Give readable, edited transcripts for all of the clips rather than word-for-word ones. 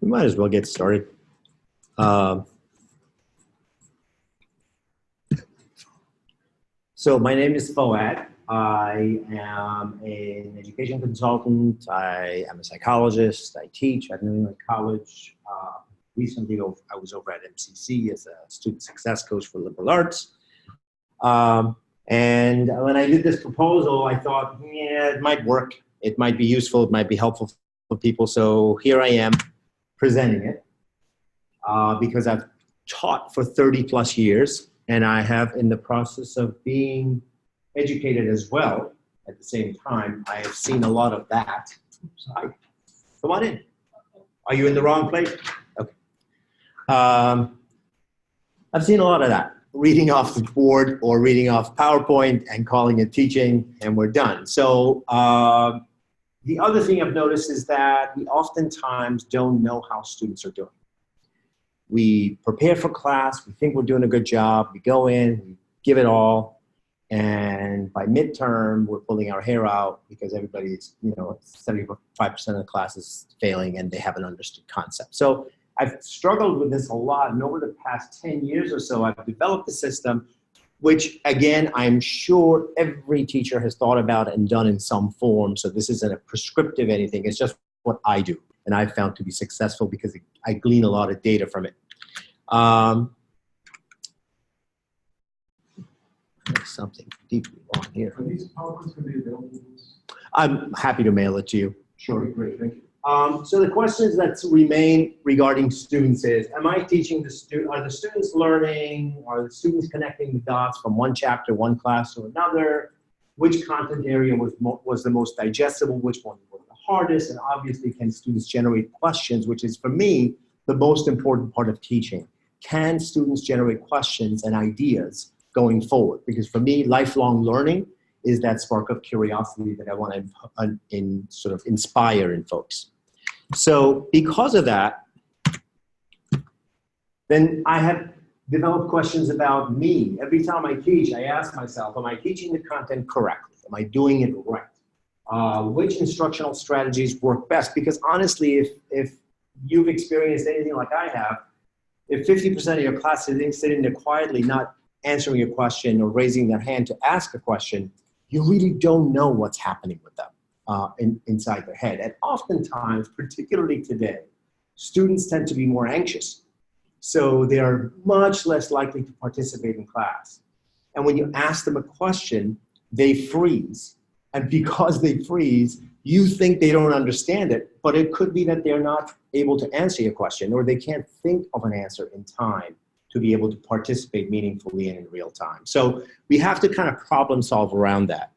We might as well get started. So my name is Foad. I am an education consultant. I am a psychologist. I teach at New England College. Recently, I was over at MCC as a student success coach for liberal arts. And when I did this proposal, I thought, yeah, it might work. It might be useful. It might be helpful for people. So here I am presenting it because I've taught for 30 plus years, and I have, in the process of being educated as well at the same time, I have seen a lot of that. Hi. Come on in. Are you in the wrong place? Okay. I've seen a lot of that. Reading off the board or reading off PowerPoint and calling it teaching, and we're done. So the other thing I've noticed is that we oftentimes don't know how students are doing. We prepare for class, we think we're doing a good job, we go in, we give it all, and by midterm, we're pulling our hair out because everybody's, 75% of the class is failing and they haven't understood concept. So I've struggled with this a lot, and over the past 10 years or so, I've developed a system which, again, I'm sure every teacher has thought about and done in some form. So this isn't a prescriptive anything. It's just what I do, and I've found to be successful because I glean a lot of data from it. There's something deeply wrong here. Are these PowerPoints going to be available? I'm happy to mail it to you. Sure, great, thank you. So the questions that remain regarding students is, am I teaching are the students learning? Are the students connecting the dots from one chapter, one class to another? Which content area was the most digestible? Which one was the hardest? And obviously, can students generate questions, which is, for me, the most important part of teaching. Can students generate questions and ideas going forward? Because for me, lifelong learning is that spark of curiosity that I want to sort of inspire in folks. So because of that, then I have developed questions about me. Every time I teach, I ask myself, am I teaching the content correctly? Am I doing it right? Which instructional strategies work best? Because honestly, if you've experienced anything like I have, if 50% of your class is sitting there quietly, not answering a question or raising their hand to ask a question, you really don't know what's happening with them inside their head. And oftentimes, particularly today, students tend to be more anxious. So they are much less likely to participate in class. And when you ask them a question, they freeze. And because they freeze, you think they don't understand it, but it could be that they're not able to answer your question, or they can't think of an answer in time to be able to participate meaningfully and in real time. So we have to kind of problem solve around that.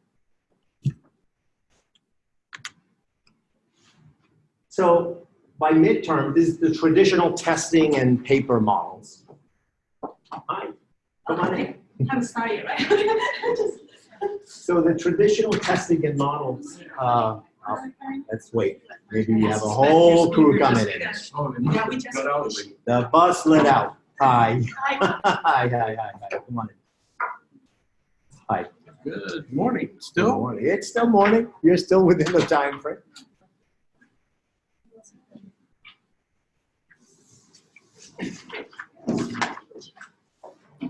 So by midterm, this is the traditional testing and paper models. Hi, come on in. I'm sorry, right? So the traditional testing and models, let's wait. Maybe we have a whole crew coming in. Yeah, we just The bus lit out. Hi. Hi. Come on in. Hi. Good morning. Still? Good morning. It's still morning. You're still within the time frame.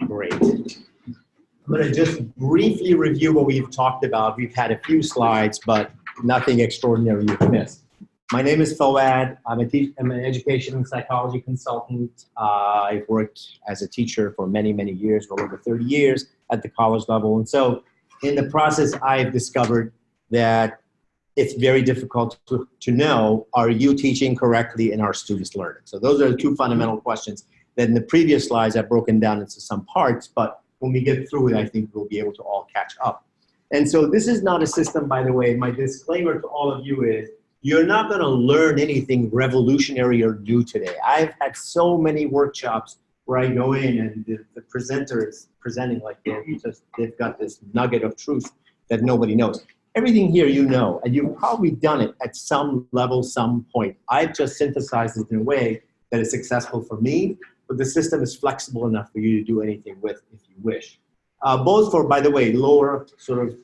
Great. I'm going to just briefly review what we've talked about. We've had a few slides, but nothing extraordinary you've missed. My name is Foad. I'm an education and psychology consultant. I've worked as a teacher for many, many years, well over 30 years at the college level. And so in the process, I've discovered that it's very difficult to know, are you teaching correctly and are students learning? So those are the two fundamental questions that in the previous slides I've broken down into some parts, but when we get through it, I think we'll be able to all catch up. And so this is not a system, by the way. My disclaimer to all of you is, you're not going to learn anything revolutionary or new today. I've had so many workshops where I go in and the presenter is presenting like they've got this nugget of truth that nobody knows. Everything here you know, and you've probably done it at some level, some point. I've just synthesized it in a way that is successful for me, but the system is flexible enough for you to do anything with if you wish. Both for, by the way, lower sort of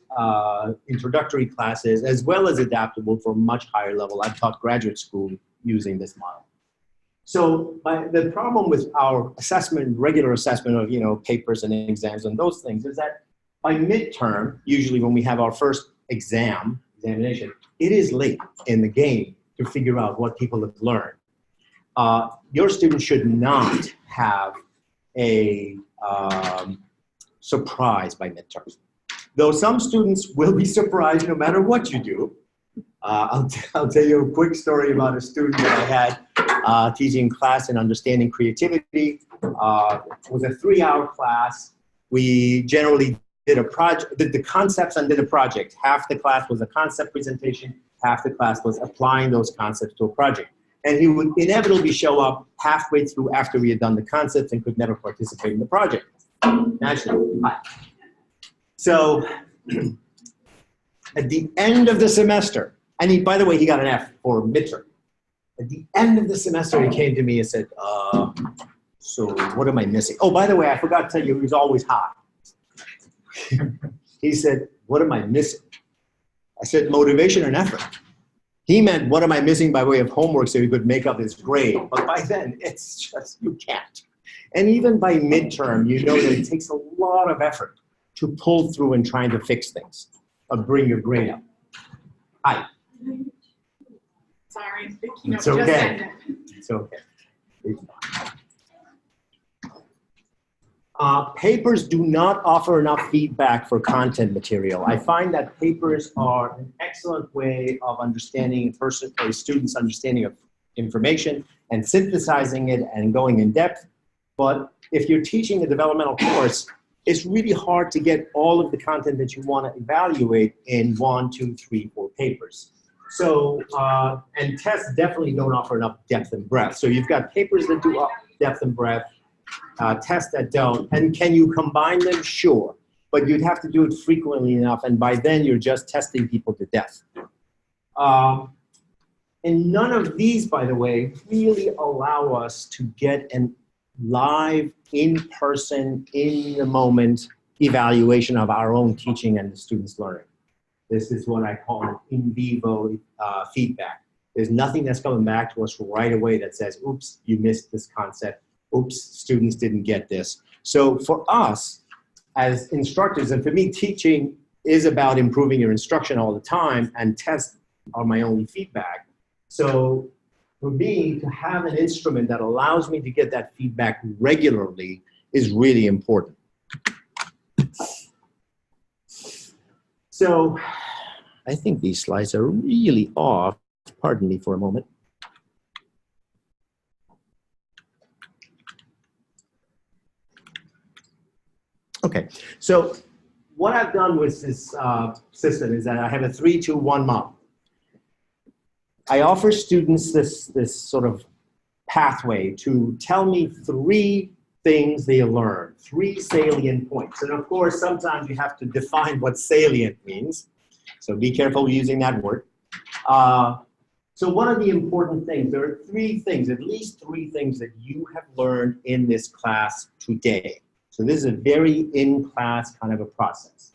introductory classes, as well as adaptable for much higher level. I've taught graduate school using this model. So the problem with our assessment, regular assessment of, papers and exams and those things is that by midterm, usually when we have our first examination, it is late in the game to figure out what people have learned. Your students should not have a surprise by midterms. Though some students will be surprised no matter what you do. I'll tell you a quick story about a student that I had teaching class in understanding creativity. It was a 3-hour class. We generally did a project, did the concepts and did a project. Half the class was a concept presentation, half the class was applying those concepts to a project. And he would inevitably show up halfway through after we had done the concepts and could never participate in the project. Naturally. So at the end of the semester, and by the way, he got an F for midterm. At the end of the semester, he came to me and said, so what am I missing? Oh, by the way, I forgot to tell you, he was always hot. He said, what am I missing? I said, motivation and effort. He meant, what am I missing by way of homework so he could make up his grade? But by then, it's just, you can't. And even by midterm, you know that it takes a lot of effort to pull through and trying to fix things or bring your grade up. Hi. Sorry. It's okay. It's okay. Papers do not offer enough feedback for content material. I find that papers are an excellent way of understanding a student's understanding of information and synthesizing it and going in depth. But if you're teaching a developmental course, it's really hard to get all of the content that you want to evaluate in 1, 2, 3, 4 papers. So, and tests definitely don't offer enough depth and breadth. So you've got papers that do depth and breadth, tests that don't. And can you combine them? Sure. But you'd have to do it frequently enough, and by then you're just testing people to death. And none of these, by the way, really allow us to get an live, in-person, in-the-moment evaluation of our own teaching and the students' learning. This is what I call an in vivo feedback. There's nothing that's coming back to us right away that says, oops, you missed this concept. Oops, students didn't get this. So for us as instructors, and for me, teaching is about improving your instruction all the time, and tests are my only feedback. So for me to have an instrument that allows me to get that feedback regularly is really important. So I think these slides are really off. Pardon me for a moment. Okay, so what I've done with this system is that I have a 3-2-1 model. I offer students this sort of pathway to tell me 3 things they learned, 3 salient points. And of course, sometimes you have to define what salient means. So be careful using that word. So what are the important things? There are 3 things, at least 3 things that you have learned in this class today. So this is a very in-class kind of a process.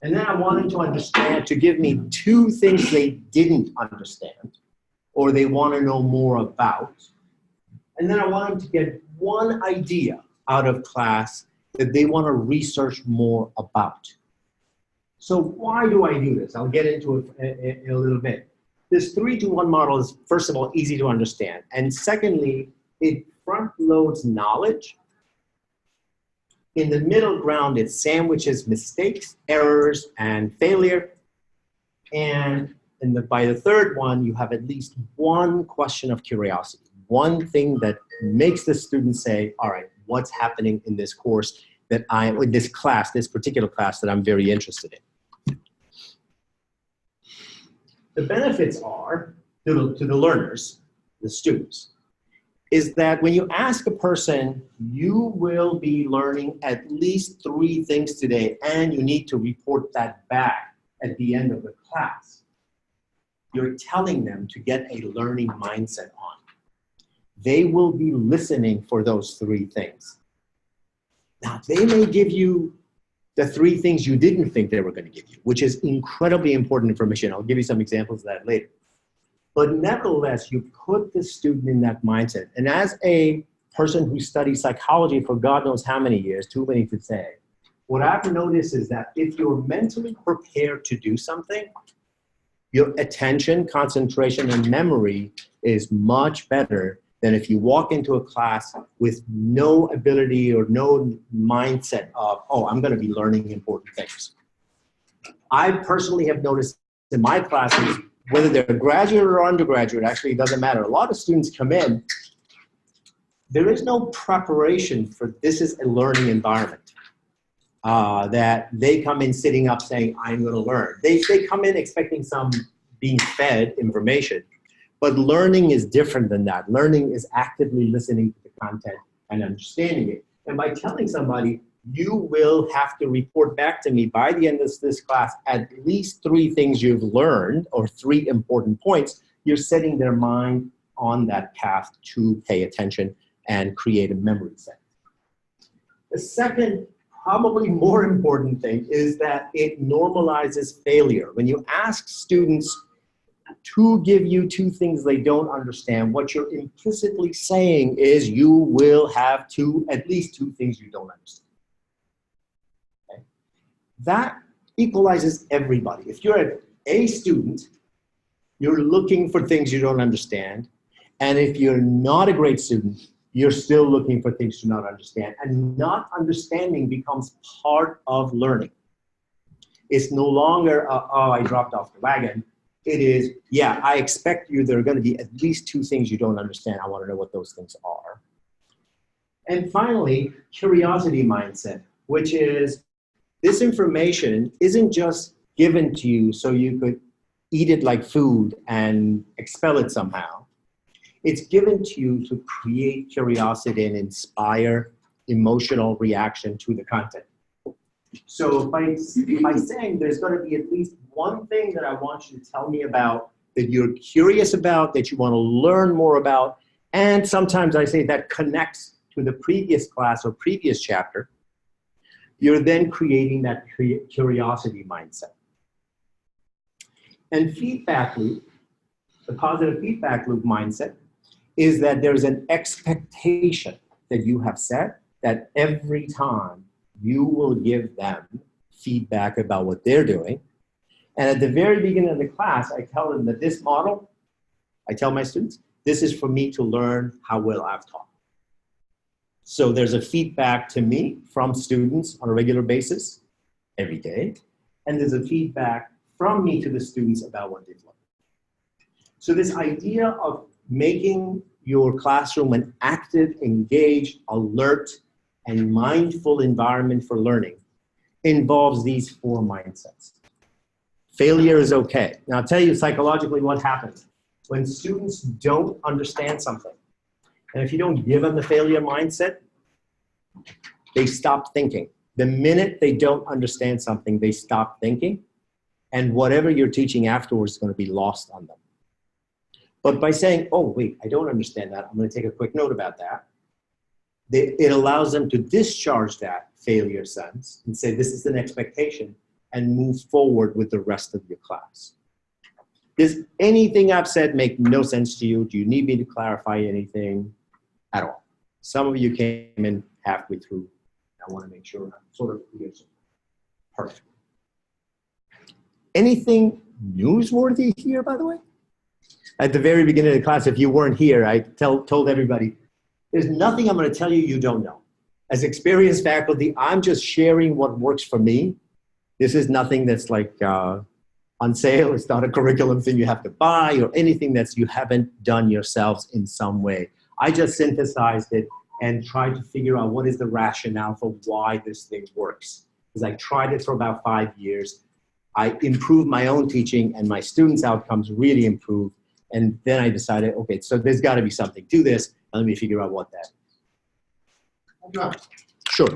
And then I want them to understand, to give me 2 things they didn't understand or they want to know more about. And then I want them to get 1 idea out of class that they want to research more about. So why do I do this? I'll get into it in a little bit. This 3-2-1 model is, first of all, easy to understand. And secondly, it front loads knowledge. In the middle ground, it sandwiches mistakes, errors, and failure. And by the third one, you have at least 1 question of curiosity, 1 thing that makes the student say, all right, what's happening in this course that in this class, this particular class that I'm very interested in. The benefits are, to the learners, the students, is that when you ask a person, you will be learning at least 3 things today, and you need to report that back at the end of the class. You're telling them to get a learning mindset on. They will be listening for those 3 things. Now, they may give you the 3 things you didn't think they were going to give you, which is incredibly important information. I'll give you some examples of that later. But nevertheless, you put the student in that mindset. And as a person who studied psychology for God knows how many years, too many to say, what I've noticed is that if you're mentally prepared to do something, your attention, concentration, and memory is much better than if you walk into a class with no ability or no mindset of, oh, I'm going to be learning important things. I personally have noticed in my classes, whether they're graduate or undergraduate, actually it doesn't matter. A lot of students come in, there is no preparation for this is a learning environment. That they come in sitting up saying, I'm going to learn. They come in expecting some being fed information, but learning is different than that. Learning is actively listening to the content and understanding it. And by telling somebody, you will have to report back to me by the end of this class at least 3 things you've learned or 3 important points, you're setting their mind on that path to pay attention and create a memory set. The second, probably more important thing is that it normalizes failure. When you ask students to give you 2 things they don't understand, what you're implicitly saying is you will have at least 2 things you don't understand. Okay? That equalizes everybody. If you're a student, you're looking for things you don't understand. And if you're not a great student, you're still looking for things to not understand. And not understanding becomes part of learning. It's no longer, oh, I dropped off the wagon. It is, yeah, I expect there are going to be at least 2 things you don't understand. I want to know what those things are. And finally, curiosity mindset, which is this information isn't just given to you so you could eat it like food and expel it somehow. It's given to you to create curiosity and inspire emotional reaction to the content. So by saying there's going to be at least 1 thing that I want you to tell me about, that you're curious about, that you want to learn more about, and sometimes I say that connects to the previous class or previous chapter, you're then creating that curiosity mindset. And feedback loop, the positive feedback loop mindset, is that there's an expectation that you have set that every time you will give them feedback about what they're doing. And at the very beginning of the class, I tell them that this model, I tell my students, this is for me to learn how well I've taught. So there's a feedback to me from students on a regular basis every day. And there's a feedback from me to the students about what they've learned. So this idea of making your classroom an active, engaged, alert, and mindful environment for learning involves these 4 mindsets. Failure is okay. Now I'll tell you psychologically what happens when students don't understand something. And if you don't give them the failure mindset, they stop thinking. The minute they don't understand something, they stop thinking, and whatever you're teaching afterwards is going to be lost on them. But by saying, oh, wait, I don't understand that, I'm going to take a quick note about that, it allows them to discharge that failure sense and say, this is an expectation, and move forward with the rest of your class. Does anything I've said make no sense to you? Do you need me to clarify anything at all? Some of you came in halfway through. I want to make sure I'm sort of clear. Perfect. Anything newsworthy here, by the way? At the very beginning of the class, if you weren't here, I told everybody, there's nothing I'm going to tell you you don't know. As experienced faculty, I'm just sharing what works for me. This is nothing that's like on sale. It's not a curriculum thing you have to buy or anything that you haven't done yourselves in some way. I just synthesized it and tried to figure out what is the rationale for why this thing works. Because I tried it for about 5 years. I improved my own teaching and my students' outcomes really improved. And then I decided, okay, so there's got to be something to this. Let me figure out what that is. Okay. Sure.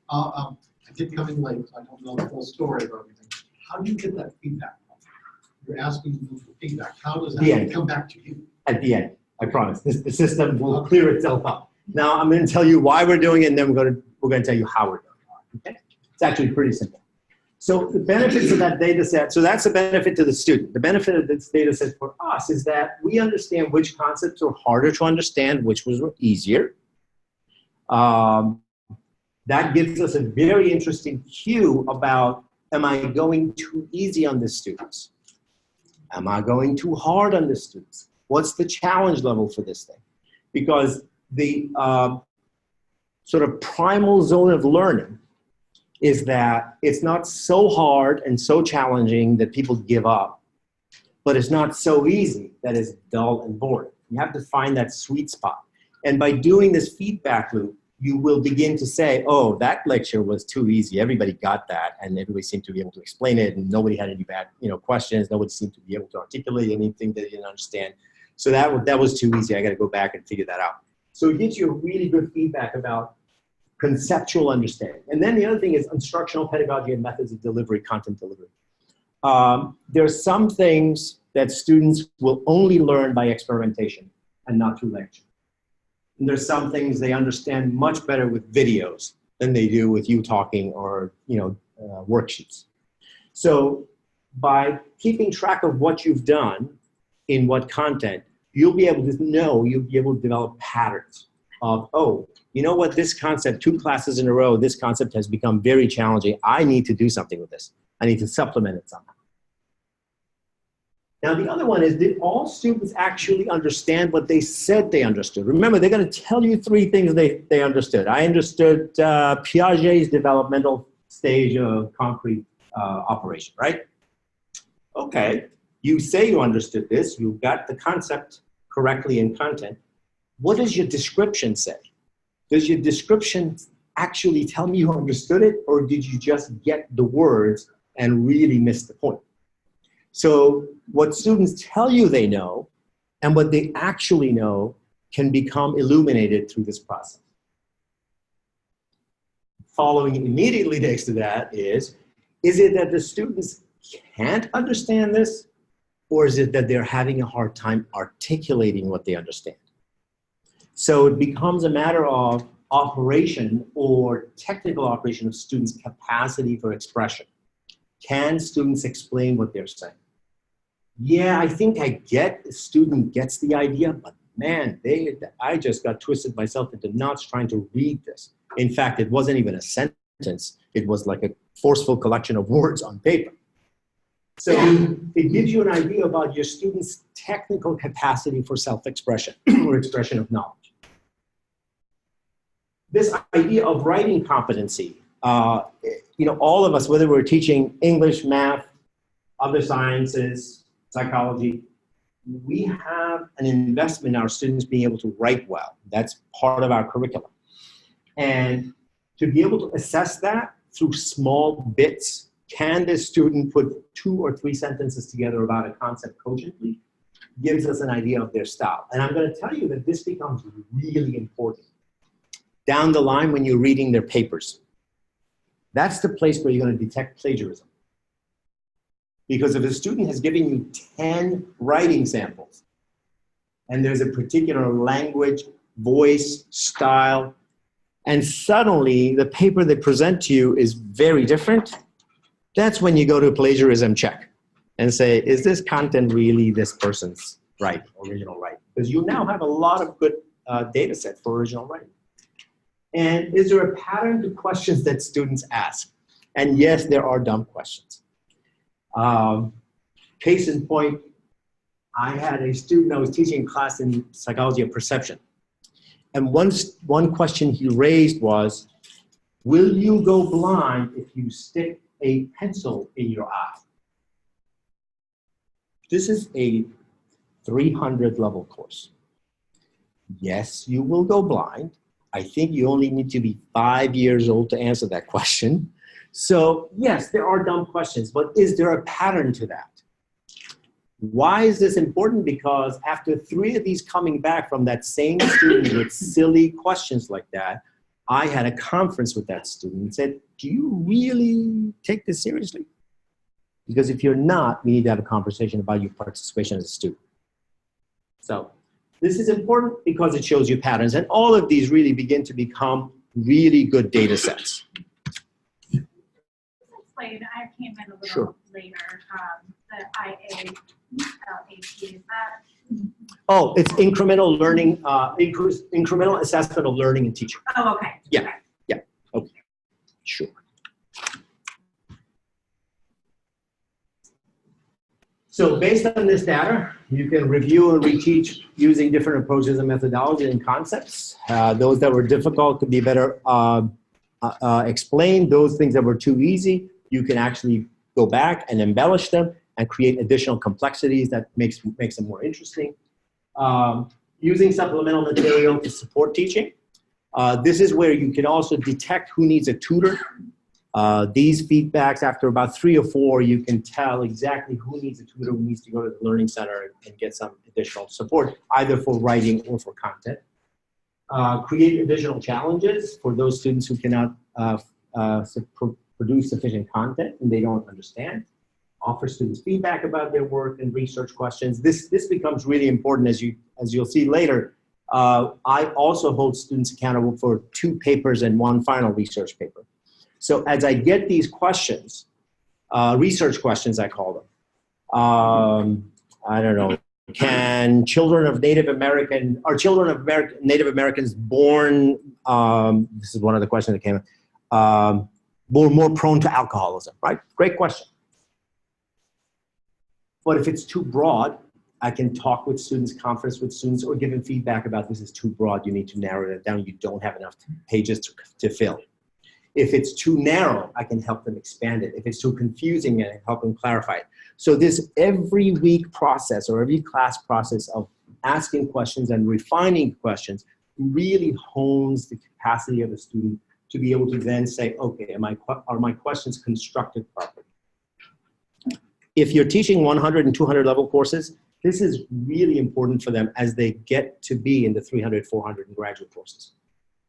I did come in late, so I don't know the full story of everything. How do you get that feedback? You're asking for feedback. How does that come back to you? At the end, I promise. The system will clear itself up. Now I'm going to tell you why we're doing it, and then we're going to tell you how we're doing it. Okay? It's actually pretty simple. So the benefits of that data set, so that's the benefit to the student. The benefit of this data set for us is that we understand which concepts are harder to understand, which was easier. That gives us a very interesting cue about, am I going too easy on the students? Am I going too hard on the students? What's the challenge level for this thing? Because the sort of primal zone of learning is that it's not so hard and so challenging that people give up, but it's not so easy that it's dull and boring. You have to find that sweet spot. And by doing this feedback loop, you will begin to say, oh, that lecture was too easy. Everybody got that, and everybody seemed to be able to explain it, and nobody had any bad, questions. Nobody seemed to be able to articulate anything they didn't understand. So that was too easy. I got to go back and figure that out. So it gives you a really good feedback about conceptual understanding. And then the other thing is instructional pedagogy and methods of delivery, content delivery. There are some things that students will only learn by experimentation and not through lecture. And there's some things they understand much better with videos than they do with you talking or worksheets. So by keeping track of what you've done in what content, you'll be able to develop patterns of, oh, you know what, this concept, 2 classes in a row, this concept has become very challenging. I need to do something with this. I need to supplement it somehow. Now, the other one is, did all students actually understand what they said they understood? Remember, they're going to tell you 3 things they understood. I understood Piaget's developmental stage of concrete operation, right? Okay, you say you understood this. You got the concept correctly in content. What does your description say? Does your description actually tell me you understood it, or did you just get the words and really miss the point? So what students tell you they know and what they actually know can become illuminated through this process. Following immediately next to that is it that the students can't understand this, or is it that they're having a hard time articulating what they understand? So it becomes a matter of operation or technical operation of students' capacity for expression. Can students explain what they're saying? Yeah, I think the student gets the idea, but man, I just got twisted myself into knots trying to read this. In fact, it wasn't even a sentence. It was like a forceful collection of words on paper. So it gives you an idea about your students' technical capacity for self-expression or expression of knowledge. This idea of writing competency, all of us, whether we're teaching English, math, other sciences, psychology, we have an investment in our students being able to write well. That's part of our curriculum. And to be able to assess that through small bits, can this student put 2 or 3 sentences together about a concept cogently, gives us an idea of their style. And I'm going to tell you that this becomes really important down the line when you're reading their papers. That's the place where you're going to detect plagiarism. Because if a student has given you 10 writing samples, and there's a particular language, voice, style, and suddenly the paper they present to you is very different, that's when you go to a plagiarism check and say, is this content really this person's original writing? Because you now have a lot of good data set for original writing. And is there a pattern to questions that students ask? And yes, there are dumb questions. Case in point, I had a student I was teaching a class in psychology of perception. And one question he raised was, will you go blind if you stick a pencil in your eye? This is a 300 level course. Yes, you will go blind. I think you only need to be 5 years old to answer that question. So yes, there are dumb questions, but is there a pattern to that? Why is this important? Because after 3 of these coming back from that same student with silly questions like that, I had a conference with that student and said, do you really take this seriously? Because if you're not, we need to have a conversation about your participation as a student. So this is important because it shows you patterns, and all of these really begin to become really good data sets. explain, I came in a little Sure. later, the IALAT, is that? Oh, it's incremental learning, incremental assessment of learning and teaching. Oh, okay. Yeah. Okay. Okay, sure. So based on this data, you can review and reteach using different approaches and methodologies and concepts. Those that were difficult could be better explained. Those things that were too easy, you can actually go back and embellish them and create additional complexities that makes them more interesting. Using supplemental material to support teaching. This is where you can also detect who needs a tutor. These feedbacks, after about 3 or 4, you can tell exactly who needs a tutor, who needs to go to the Learning Center and get some additional support, either for writing or for content. Create additional challenges for those students who cannot produce sufficient content and they don't understand. Offer students feedback about their work and research questions. This becomes really important as you'll see later. I also hold students accountable for 2 papers and 1 final research paper. So as I get these questions, research questions I call them, I don't know, can children of Native Americans born, this is one of the questions that came up, more prone to alcoholism, right? Great question. But if it's too broad, I can talk with students, conference with students, or give them feedback about this is too broad, you need to narrow it down, you don't have enough pages to fill. If it's too narrow, I can help them expand it. If it's too confusing, I can help them clarify it. So this every week process or every class process of asking questions and refining questions really hones the capacity of the student to be able to then say, okay, are my questions constructed properly? If you're teaching 100 and 200 level courses, this is really important for them as they get to be in the 300, 400 and graduate courses.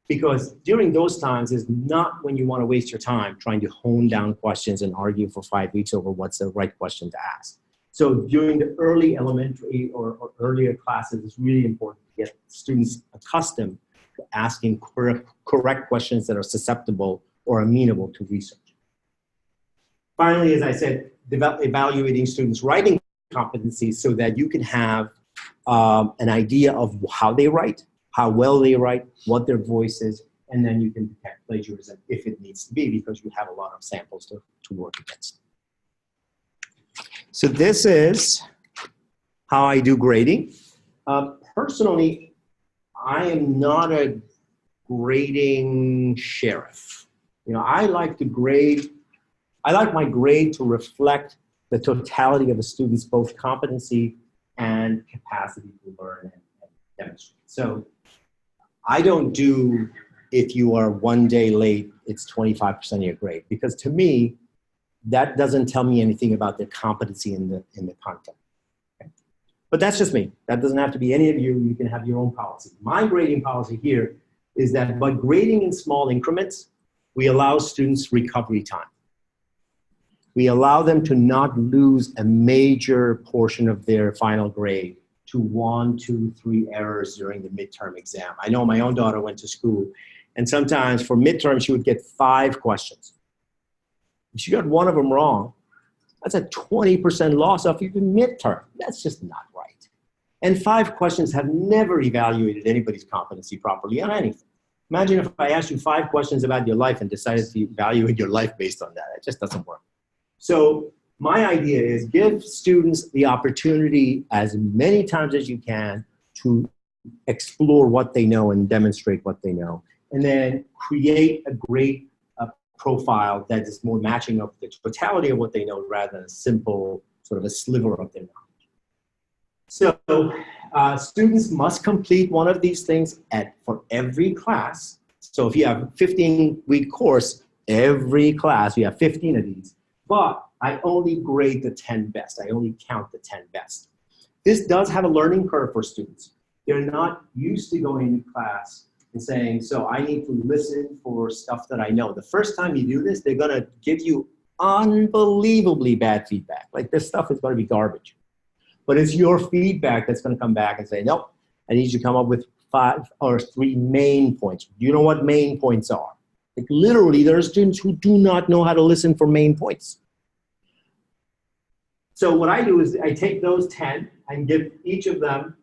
Because during those times is not when you want to waste your time trying to hone down questions and argue for 5 weeks over what's the right question to ask. So during the early elementary or earlier classes, it's really important to get students accustomed to asking correct questions that are susceptible or amenable to research. Finally, as I said, evaluating students' writing competencies so that you can have an idea of how they write, how well they write, what their voice is, and then you can detect plagiarism if it needs to be because you have a lot of samples to work against. So this is how I do grading. Personally, I am not a grading sheriff. You know, I like to grade, I like my grade to reflect the totality of a student's both competency and capacity to learn and demonstrate. So I don't do, if you are 1 day late, it's 25% of your grade. Because to me, that doesn't tell me anything about their competency in the content. Okay? But that's just me. That doesn't have to be any of you. You can have your own policy. My grading policy here is that by grading in small increments, we allow students recovery time. We allow them to not lose a major portion of their final grade to 1, 2, 3 errors during the midterm exam. I know my own daughter went to school, and sometimes for midterm, she would get 5 questions. If she got 1 of them wrong, that's a 20% loss off even midterm. That's just not right. And 5 questions have never evaluated anybody's competency properly on anything. Imagine if I asked you 5 questions about your life and decided to evaluate your life based on that. It just doesn't work. So my idea is give students the opportunity as many times as you can to explore what they know and demonstrate what they know. And then create a great profile that is more matching of the totality of what they know rather than a simple sort of a sliver of their knowledge. So students must complete one of these things for every class. So if you have a 15-week course, every class, you have 15 of these. But I only grade the 10 best. I only count the 10 best. This does have a learning curve for students. They're not used to going to class and saying, so I need to listen for stuff that I know. The first time you do this, they're gonna give you unbelievably bad feedback. Like this stuff is gonna be garbage. But it's your feedback that's gonna come back and say, nope, I need you to come up with 5 or 3 main points. Do you know what main points are? Like literally, there are students who do not know how to listen for main points. So what I do is I take those 10 and give each of them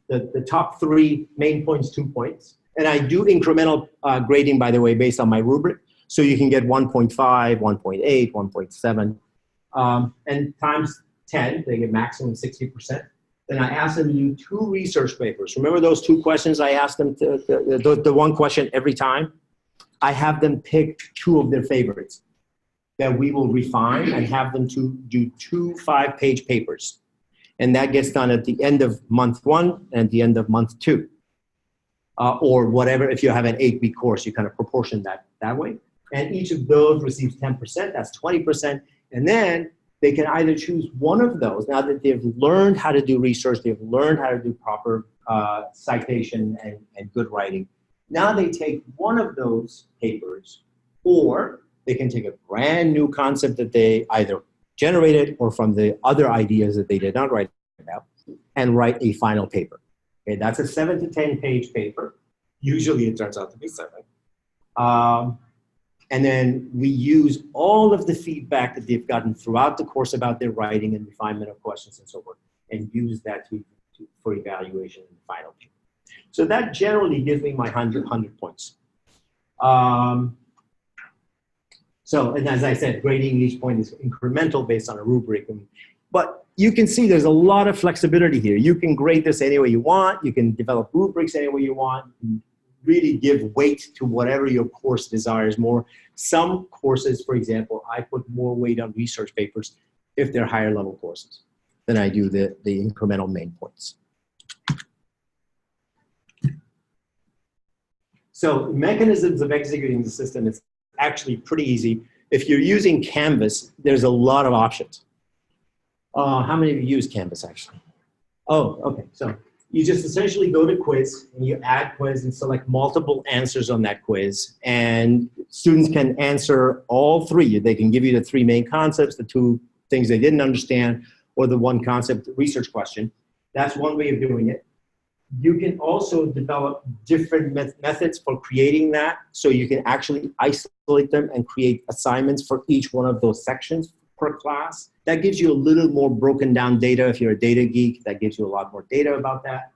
the top 3 main points 2 points. And I do incremental grading, by the way, based on my rubric. So you can get 1.5, 1.8, 1.7, and times 10, they get maximum 60%. Then I ask them to do 2 research papers. Remember those 2 questions I asked them the 1 question every time? I have them pick 2 of their favorites that we will refine and have them to do 2 5-page papers. And that gets done at the end of month 1 and at the end of month 2. Or whatever, if you have an 8-week course, you kind of proportion that way. And each of those receives 10%, that's 20%. And then they can either choose one of those, now that they've learned how to do research, they've learned how to do proper citation and good writing. Now they take one of those papers, or they can take a brand new concept that they either generated or from the other ideas that they did not write about, and write a final paper. Okay, that's a 7 to 10 page paper. Usually it turns out to be 7. And then we use all of the feedback that they've gotten throughout the course about their writing and refinement of questions and so forth, and use that for evaluation in the final paper. So that generally gives me my 100 points. So, and as I said, grading each point is incremental based on a rubric. But you can see there's a lot of flexibility here. You can grade this any way you want. You can develop rubrics any way you want. Really give weight to whatever your course desires more. Some courses, for example, I put more weight on research papers if they're higher level courses than I do the incremental main points. So mechanisms of executing the system is actually pretty easy. If you're using Canvas, there's a lot of options. How many of you use Canvas actually? Oh, okay. So you just essentially go to quiz and you add quiz and select multiple answers on that quiz. And students can answer all 3. They can give you the 3 main concepts, the 2 things they didn't understand, or the 1 concept research question. That's one way of doing it. You can also develop different methods for creating that. So you can actually isolate them and create assignments for each one of those sections per class. That gives you a little more broken down data. If you're a data geek, that gives you a lot more data about that.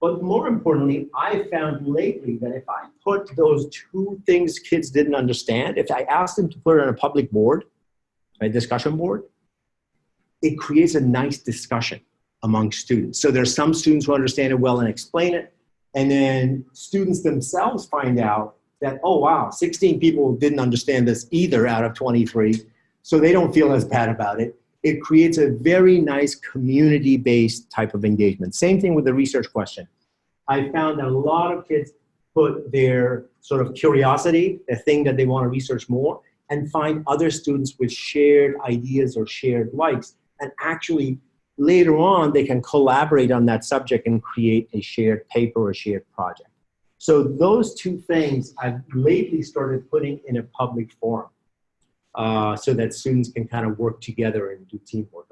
But more importantly, I found lately that if I put those 2 things kids didn't understand, if I asked them to put it on a public board, a discussion board, it creates a nice discussion among students. So there's some students who understand it well and explain it. And then students themselves find out that, oh, wow, 16 people didn't understand this either out of 23. So they don't feel as bad about it. It creates a very nice community-based type of engagement. Same thing with the research question. I found that a lot of kids put their sort of curiosity, the thing that they want to research more, and find other students with shared ideas or shared likes. And actually, later on, they can collaborate on that subject and create a shared paper or a shared project. So those 2 things I've lately started putting in a public forum. So that students can kind of work together and do teamwork.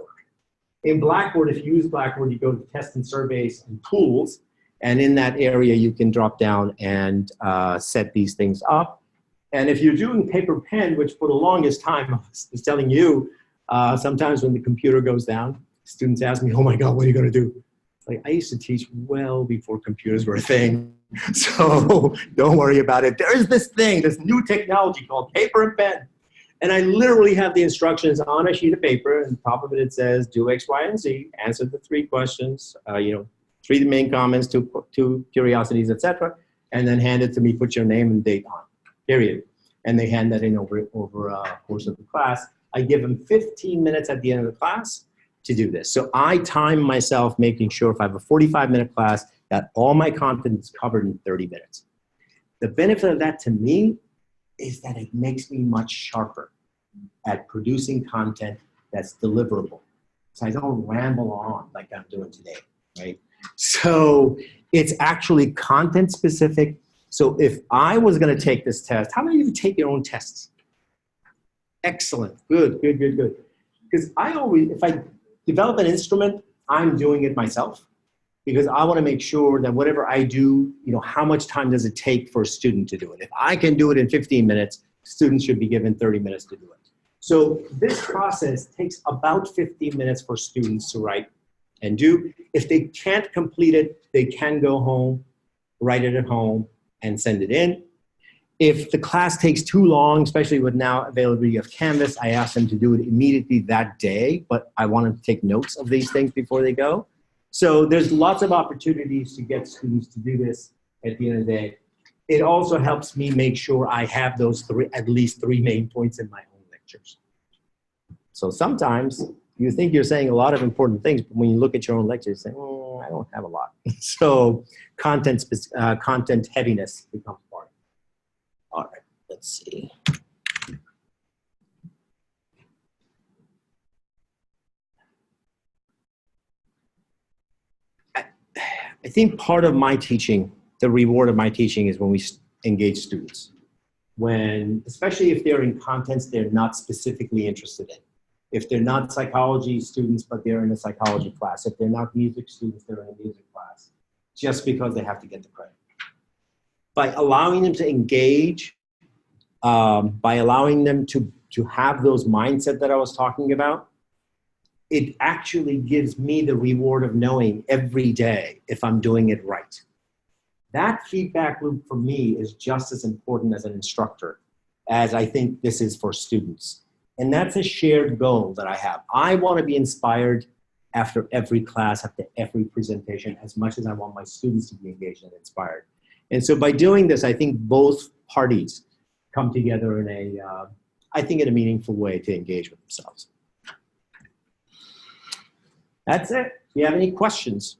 In Blackboard, if you use Blackboard, you go to tests and surveys and tools, and in that area you can drop down and set these things up. And if you're doing paper pen, which for the longest time I was telling you, sometimes when the computer goes down, students ask me, oh my God, what are you going to do? Like, I used to teach well before computers were a thing, so don't worry about it. There is this thing, this new technology called paper and pen. And I literally have the instructions on a sheet of paper, and top of it, it says, do X, Y, and Z, answer the 3 questions, 3 main comments, 2 curiosities, etc., and then hand it to me, put your name and date on, period. And they hand that in over course of the class. I give them 15 minutes at the end of the class to do this. So I time myself making sure if I have a 45-minute class that all my content is covered in 30 minutes. The benefit of that to me is that it makes me much sharper at producing content that's deliverable. So I don't ramble on like I'm doing today, right? So it's actually content specific. So if I was gonna take this test, how many of you take your own tests? Excellent, good. Because I always, if I develop an instrument, I'm doing it myself. because I want to make sure that whatever I do, how much time does it take for a student to do it? If I can do it in 15 minutes, students should be given 30 minutes to do it. So this process takes about 15 minutes for students to write and do. If they can't complete it, they can go home, write it at home, and send it in. If the class takes too long, especially with now availability of Canvas, I ask them to do it immediately that day, but I want them to take notes of these things before they go. So there's lots of opportunities to get students to do this at the end of the day. It also helps me make sure I have those at least three main points in my own lectures. So sometimes you think you're saying a lot of important things, but when you look at your own lectures, you say, I don't have a lot. So content heaviness becomes part. All right, let's see. I think part of my teaching, the reward of my teaching, is when we engage students. Especially if they're in contents they're not specifically interested in. If they're not psychology students, but they're in a psychology class. If they're not music students, they're in a music class. Just because they have to get the credit. By allowing them to engage, by allowing them to have those mindset that I was talking about, it actually gives me the reward of knowing every day if I'm doing it right. That feedback loop for me is just as important as an instructor as I think this is for students. And that's a shared goal that I have. I want to be inspired after every class, after every presentation, as much as I want my students to be engaged and inspired. And so by doing this, I think both parties come together in a meaningful way to engage with themselves. That's it. Do you have any questions?